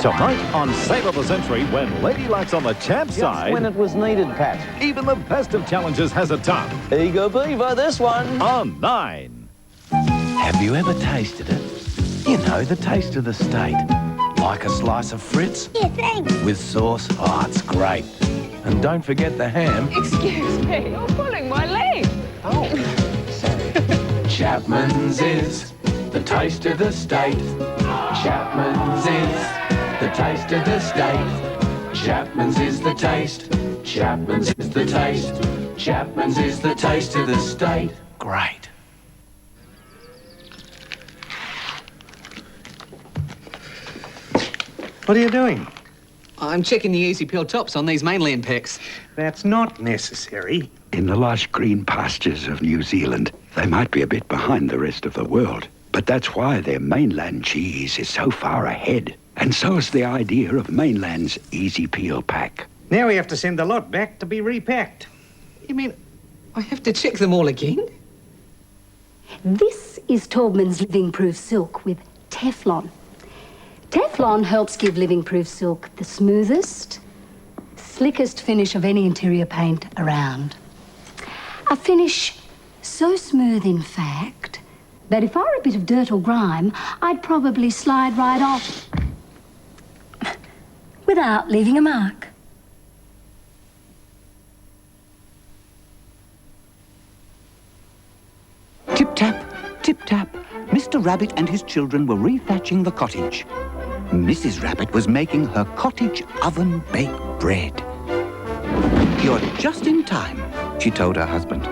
Tonight on Save of the Century, when Lady Luck's on the champ side... Just when it was needed, Pat. Even the best of challenges has a tongue. Eager beaver, this one. On 9. Have you ever tasted it? You know, the taste of the state. Like a slice of Fritz? Yeah, thanks. With sauce? Oh, it's great. And don't forget the ham. Excuse me, you're pulling my leg. Oh, sorry. Chapman's is the taste of the state. Chapman's is the taste of the state. Chapman's is the taste. Chapman's is the taste. Chapman's is the taste of the state. Great. What are you doing? I'm checking the easy peel tops on these mainland packs. That's not necessary. In the lush green pastures of New Zealand, they might be a bit behind the rest of the world. But that's why their mainland cheese is so far ahead. And so is the idea of mainland's easy peel pack. Now we have to send the lot back to be repacked. You mean I have to check them all again? This is Taubman's Living Proof Silk with Teflon. Teflon helps give Living Proof Silk the smoothest, slickest finish of any interior paint around. A finish so smooth, in fact, that if I were a bit of dirt or grime, I'd probably slide right off without leaving a mark. Tip-tap, tip-tap. Mr. Rabbit and his children were rethatching the cottage. Mrs. Rabbit was making her cottage oven-baked bread. "You're just in time," she told her husband.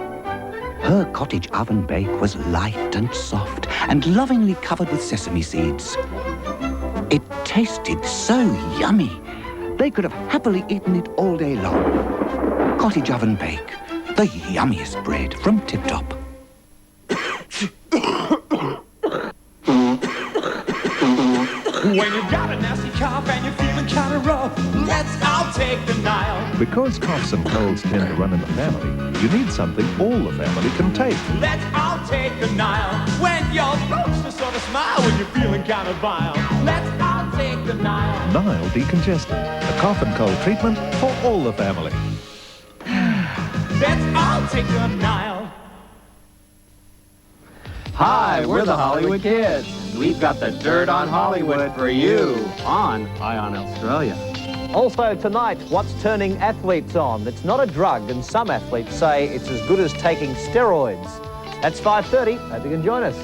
Her cottage oven bake was light and soft and lovingly covered with sesame seeds. It tasted so yummy, they could have happily eaten it all day long. Cottage oven bake, the yummiest bread from Tip Top. When you've got a nasty cough and you're feeling kind of rough, let's all take the Nile. Because coughs and colds tend to run in the family, you need something all the family can take. Let's all take the Nile. When your throat's just sort of smile when you're feeling kind of vile. Let's all take the Nile. Nile Decongestant, a cough and cold treatment for all the family. Let's all take the Nile. Hi, we're the Hollywood Kids. We've got the dirt on Hollywood for you on Ion Australia. Also tonight, what's turning athletes on? It's not a drug, and some athletes say it's as good as taking steroids. That's 5:30. Hope you can join us.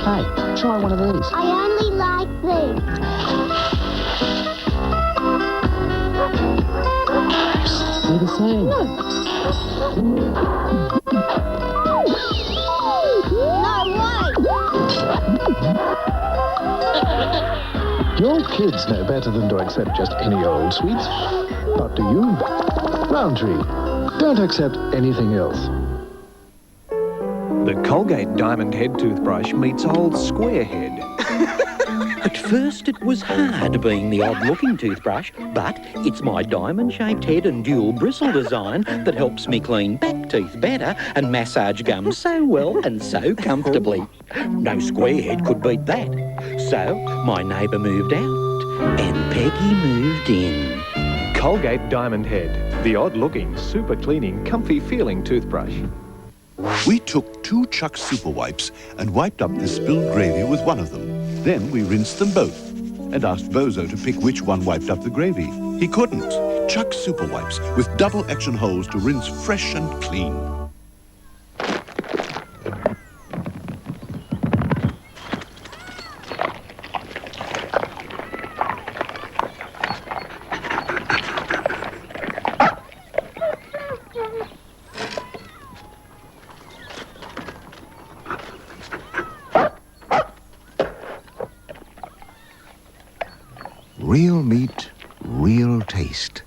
Hey, try one of these. I only like these. They're the same. Your kids know better than to accept just any old sweets. But do you? Roundtree. Don't accept anything else. The Colgate Diamond Head toothbrush meets old Square Head. At first it was hard being the odd-looking toothbrush, but it's my diamond-shaped head and dual bristle design that helps me clean back teeth better and massage gums so well and so comfortably. No Square Head could beat that. So my neighbour moved out and Peggy moved in. Colgate Diamond Head, the odd-looking, super-cleaning, comfy-feeling toothbrush. We took 2 Chuck Super Wipes and wiped up the spilled gravy with one of them. Then we rinsed them both and asked Bozo to pick which one wiped up the gravy. He couldn't. Chuck Super Wipes with double action holes to rinse fresh and clean. Real meat, real taste.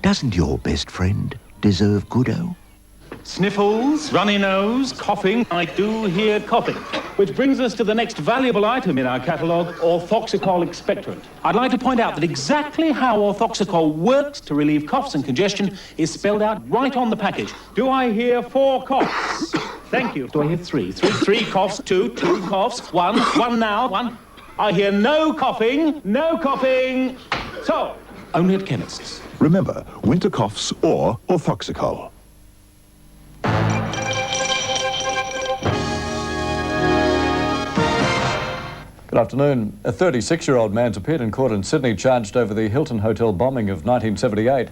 Doesn't your best friend deserve Goodo? Sniffles, runny nose, coughing. I do hear coughing. Which brings us to the next valuable item in our catalogue, orthoxicol expectorant. I'd like to point out that exactly how orthoxicol works to relieve coughs and congestion is spelled out right on the package. Do I hear 4 coughs? Thank you. Do I hear 3? 3 coughs, 2 coughs, 1 now, 1. I hear no coughing. So, only at chemists. Remember, winter coughs or orthoxicol. Good afternoon. A 36-year-old man's appeared in court in Sydney charged over the Hilton Hotel bombing of 1978.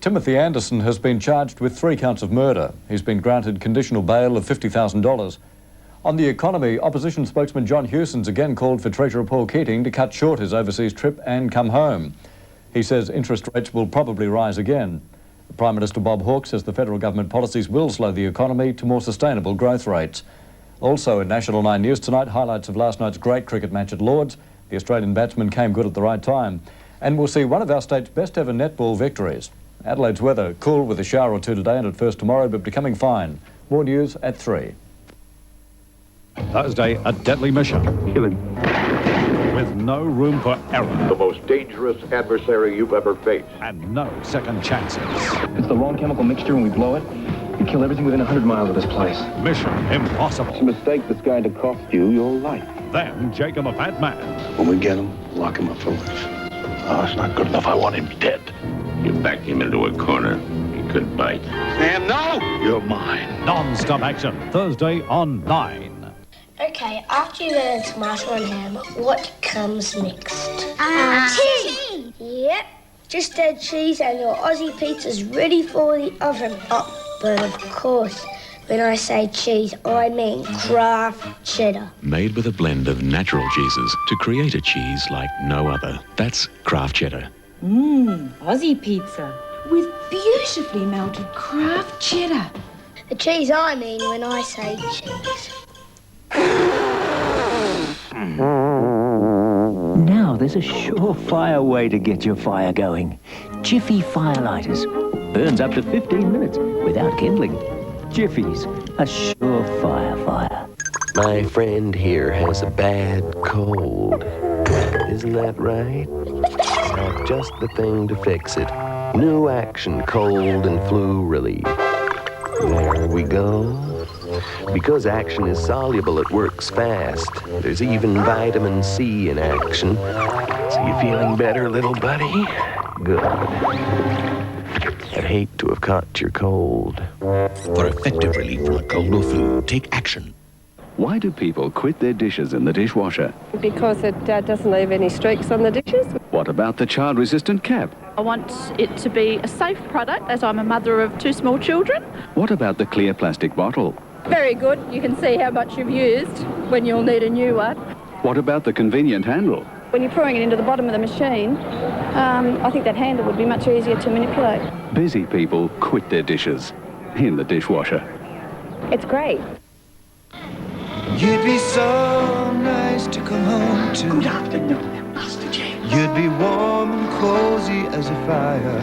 Timothy Anderson has been charged with 3 counts of murder. He's been granted conditional bail of $50,000. On the economy, opposition spokesman John Hewson's again called for Treasurer Paul Keating to cut short his overseas trip and come home. He says interest rates will probably rise again. Prime Minister Bob Hawke says the federal government policies will slow the economy to more sustainable growth rates. Also in National 9 News tonight, highlights of last night's great cricket match at Lords. The Australian batsman came good at the right time. And we'll see one of our state's best ever netball victories. Adelaide's weather, cool with a shower or 2 today and at first tomorrow, but becoming fine. More news at 3. Thursday, a deadly mission. With no room for error. The most dangerous adversary you've ever faced. And no second chances. It's the wrong chemical mixture when we blow it. We kill everything within 100 miles of this place. Mission impossible. It's a mistake that's going to cost you your life. Then Jacob the Fat Man. When we get him, lock him up for life. Oh, it's not good enough. I want him dead. You backed him into a corner. He could bite. Sam, no! You're mine. Non-stop action. Thursday on 9. Okay, after you learn tomato and ham, what comes next? Cheese! Yep, just add cheese and your Aussie pizza's ready for the oven. Oh, but of course, when I say cheese, I mean Kraft cheddar. Made with a blend of natural cheeses to create a cheese like no other. That's Kraft cheddar. Aussie pizza with beautifully melted Kraft cheddar. The cheese I mean when I say cheese. Now there's a surefire way to get your fire going. Jiffy Firelighters. Burns up to 15 minutes without kindling. Jiffy's, a surefire fire. My friend here has a bad cold. Isn't that right? Now just the thing to fix it. New Action Cold and Flu Relief. There we go. Because Action is soluble, it works fast. There's even vitamin C in Action. So you feeling better, little buddy? Good. I'd hate to have caught your cold. For effective relief from a cold or flu, take Action. Why do people quit their dishes in the dishwasher? Because it doesn't leave any streaks on the dishes. What about the child-resistant cap? I want it to be a safe product, as I'm a mother of 2 small children. What about the clear plastic bottle? Very good. You can see how much you've used when you'll need a new one. What about the convenient handle? When you're pouring it into the bottom of the machine, I think that handle would be much easier to manipulate. Busy people quit their dishes in the dishwasher. It's great. You'd be so nice to come home to. Good afternoon, Master James. You'd be warm and cozy as a fire.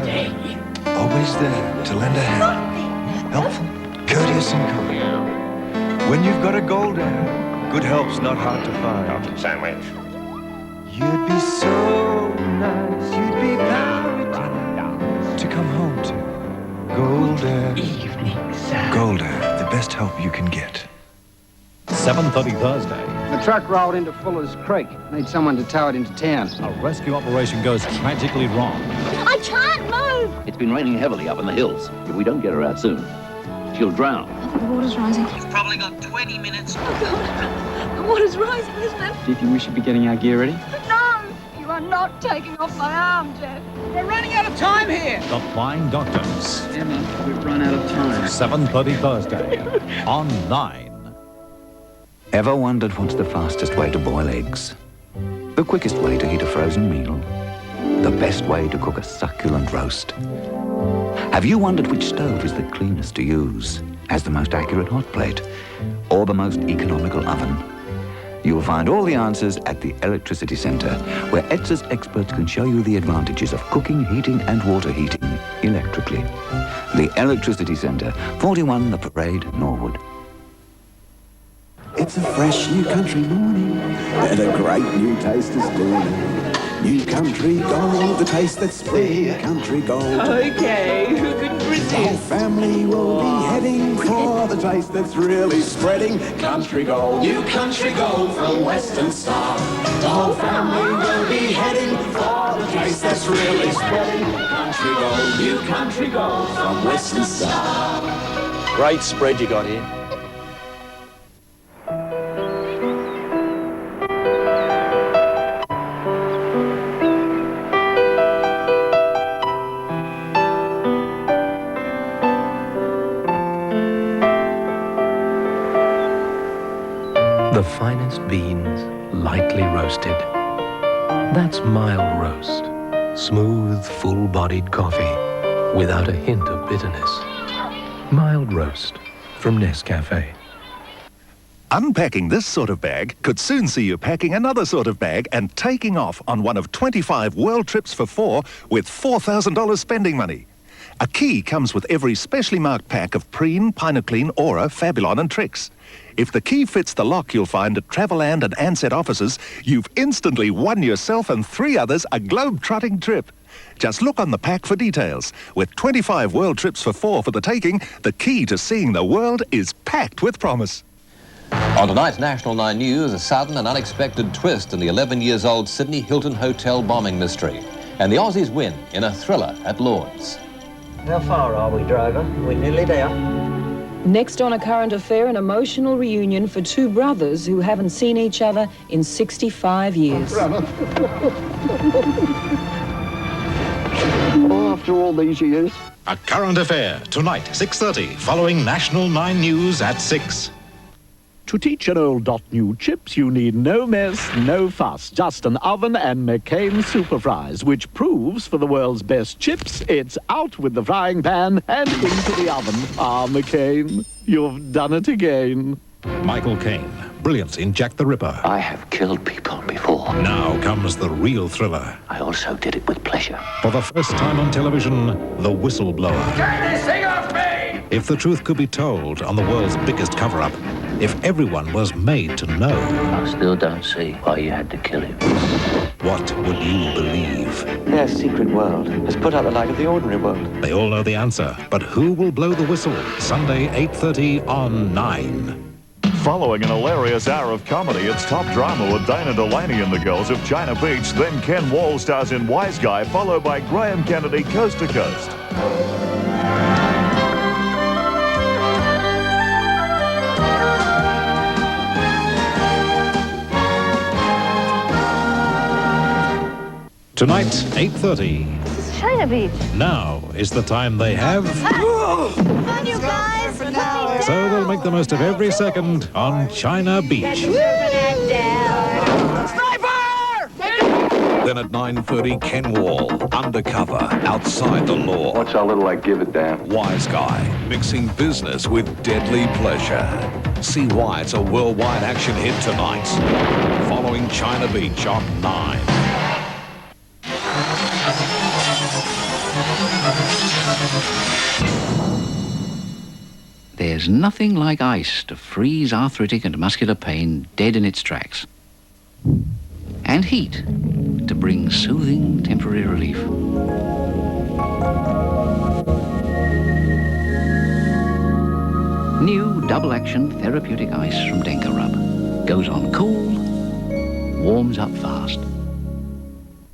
Always there to lend a hand. Helpful, courteous and kind. When you've got a gold heir, good help's not hard to find. Sandwich. You'd be so nice, you'd be paradise to come home to. Gold heir. Evening, sir. Gold heir, the best help you can get. 7:30 Thursday. The truck rolled into Fuller's Creek. Need someone to tow it into town. A rescue operation goes tragically wrong. I can't move! It's been raining heavily up in the hills. If we don't get her out soon, she'll drown. The water's rising. You've probably got 20 minutes. Oh, God. The water's rising, isn't it? Do you think we should be getting our gear ready? No! You are not taking off my arm, Jeff. We're running out of time here. The Flying Doctors. Emma, we've run out of time. 7:30 Thursday on 9. Ever wondered what's the fastest way to boil eggs? The quickest way to heat a frozen meal? The best way to cook a succulent roast? Have you wondered which stove is the cleanest to use? Has the most accurate hot plate? Or the most economical oven? You'll find all the answers at the Electricity Centre, where ETSA's experts can show you the advantages of cooking, heating and water heating electrically. The Electricity Centre, 41 The Parade, Norwood. It's a fresh new country morning, and a great new taste is dawning. New country gold, the taste that's spreading. Country gold. Okay, who could The whole resist? family will be heading for the taste that's really spreading. Country gold. New country gold from Western Star. The whole family will be heading for the taste that's really spreading. Country gold. New country gold from Western Star. Great spread you got here. The finest beans, lightly roasted. That's mild roast. Smooth, full-bodied coffee without a hint of bitterness. Mild roast from Nescafe. Unpacking this sort of bag could soon see you packing another sort of bag and taking off on one of 25 world trips for 4 with $4,000 spending money. A key comes with every specially marked pack of Preen, Pinoclean, Aura, Fabulon and Trix. If the key fits the lock you'll find at Travelland and Ansett offices, you've instantly won yourself and 3 others a globe-trotting trip. Just look on the pack for details. With 25 world trips for 4 for the taking, the key to seeing the world is packed with promise. On tonight's National 9 News, a sudden and unexpected twist in the 11-year-old Sydney Hilton Hotel bombing mystery. And the Aussies win in a thriller at Lord's. How far are we, driver? We're nearly there. Next on A Current Affair, an emotional reunion for 2 brothers who haven't seen each other in 65 years. After all these years. A Current Affair, tonight, 6:30, following National 9 News at 6. To teach an old dot new chips, you need no mess, no fuss. Just an oven and McCain Super Fries, which proves for the world's best chips, it's out with the frying pan and into the oven. Ah, McCain, you've done it again. Michael Caine, brilliant in Jack the Ripper. I have killed people before. Now comes the real thriller. I also did it with pleasure. For the first time on television, The Whistleblower. Get this thing off me! If the truth could be told on the world's biggest cover-up, if everyone was made to know, I still don't see why you had to kill him. what would you believe? Their secret world has put out the light of the ordinary world. They all know the answer, but who will blow the whistle? Sunday, 8:30 on 9. Following an hilarious hour of comedy, it's top drama with Dana Delaney and the girls of China Beach, then Ken Wall stars in Wise Guy, followed by Graham Kennedy, Coast to Coast. Tonight, 8:30. This is China Beach. Now is the time they have, Come on, you guys. so they'll make the most of every second on China Beach. Then at 9:30, Ken Wall, undercover, outside the law. What's our little give it down? Wise Guy, mixing business with deadly pleasure. See why it's a worldwide action hit tonight. Following China Beach on 9. There's nothing like ice to freeze arthritic and muscular pain dead in its tracks. And heat to bring soothing temporary relief. New double-action therapeutic ice from Denka Rub. Goes on cool, warms up fast.